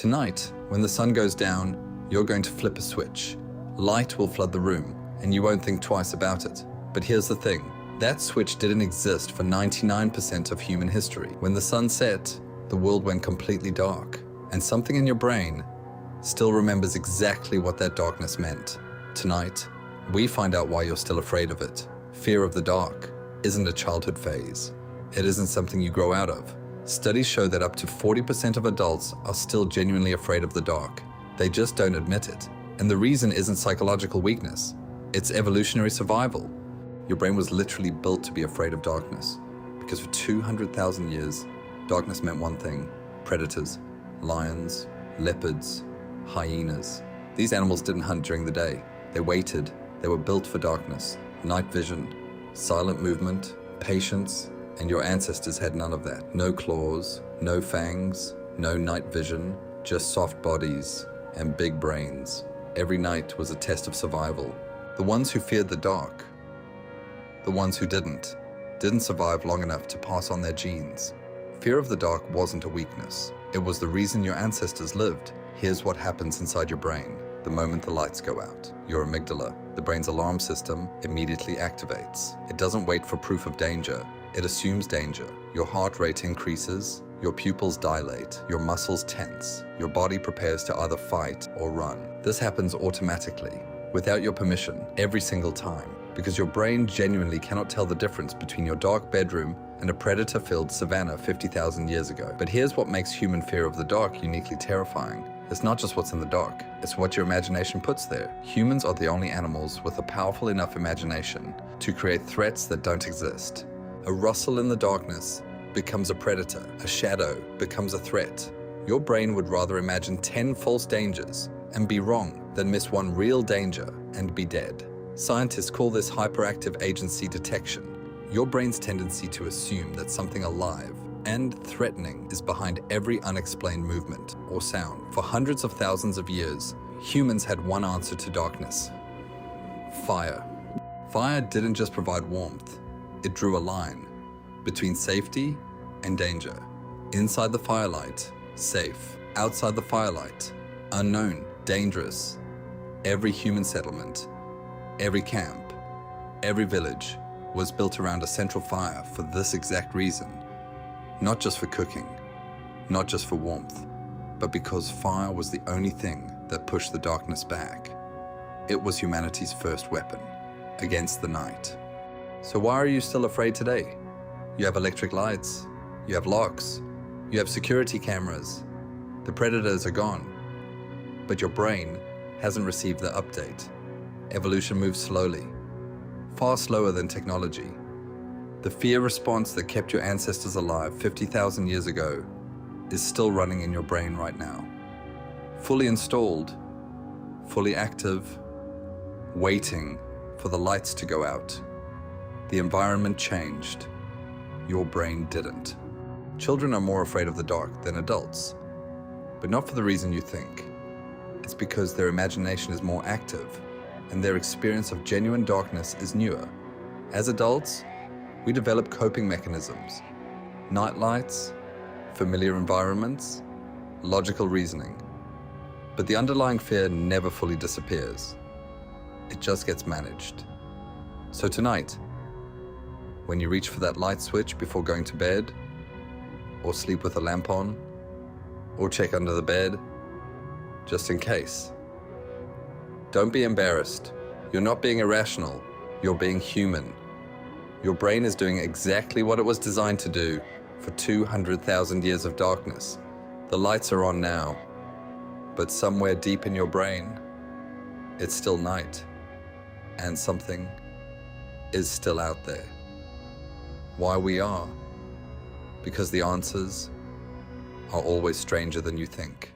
Tonight, when the sun goes down, you're going to flip a switch. Light will flood the room, and you won't think twice about it. But here's the thing. That switch didn't exist for 99% of human history. When the sun set, the world went completely dark, and something in your brain still remembers exactly what that darkness meant. Tonight, we find out why you're still afraid of it. Fear of the dark isn't a childhood phase. It isn't something you grow out of. Studies show that up to 40% of adults are still genuinely afraid of the dark. They just don't admit it. And the reason isn't psychological weakness. It's evolutionary survival. Your brain was literally built to be afraid of darkness. Because for 200,000 years, darkness meant one thing: predators, lions, leopards, hyenas. These animals didn't hunt during the day. They waited. They were built for darkness. Night vision, silent movement, patience, and your ancestors had none of that. No claws, no fangs, no night vision, just soft bodies and big brains. Every night was a test of survival. The ones who feared the dark, the ones who didn't survive long enough to pass on their genes. Fear of the dark wasn't a weakness. It was the reason your ancestors lived. Here's what happens inside your brain the moment the lights go out. Your amygdala, the brain's alarm system, immediately activates. It doesn't wait for proof of danger. It assumes danger. Your heart rate increases, your pupils dilate, your muscles tense, your body prepares to either fight or run. This happens automatically, without your permission, every single time, because your brain genuinely cannot tell the difference between your dark bedroom and a predator-filled savanna 50,000 years ago. But here's what makes human fear of the dark uniquely terrifying. It's not just what's in the dark, it's what your imagination puts there. Humans are the only animals with a powerful enough imagination to create threats that don't exist. A rustle in the darkness becomes a predator. A shadow becomes a threat. Your brain would rather imagine 10 false dangers and be wrong than miss one real danger and be dead. Scientists call this hyperactive agency detection. Your brain's tendency to assume that something alive and threatening is behind every unexplained movement or sound. For hundreds of thousands of years, humans had one answer to darkness: fire. Fire didn't just provide warmth. It drew a line between safety and danger. Inside the firelight, safe. Outside the firelight, unknown, dangerous. Every human settlement, every camp, every village was built around a central fire for this exact reason. Not just for cooking, not just for warmth, but because fire was the only thing that pushed the darkness back. It was humanity's first weapon against the night. So why are you still afraid today? You have electric lights, you have locks, you have security cameras. The predators are gone, but your brain hasn't received the update. Evolution moves slowly, far slower than technology. The fear response that kept your ancestors alive 50,000 years ago is still running in your brain right now. Fully installed, fully active, waiting for the lights to go out. The environment changed. Your brain didn't. Children are more afraid of the dark than adults, but not for the reason you think. It's because their imagination is more active and their experience of genuine darkness is newer. As adults, we develop coping mechanisms: night lights, familiar environments, logical reasoning. But the underlying fear never fully disappears. It just gets managed. So tonight, when you reach for that light switch before going to bed, or sleep with a lamp on, or check under the bed, just in case, don't be embarrassed. You're not being irrational, you're being human. Your brain is doing exactly what it was designed to do for 200,000 years of darkness. The lights are on now, but somewhere deep in your brain, it's still night, and something is still out there. Why we are? Because the answers are always stranger than you think.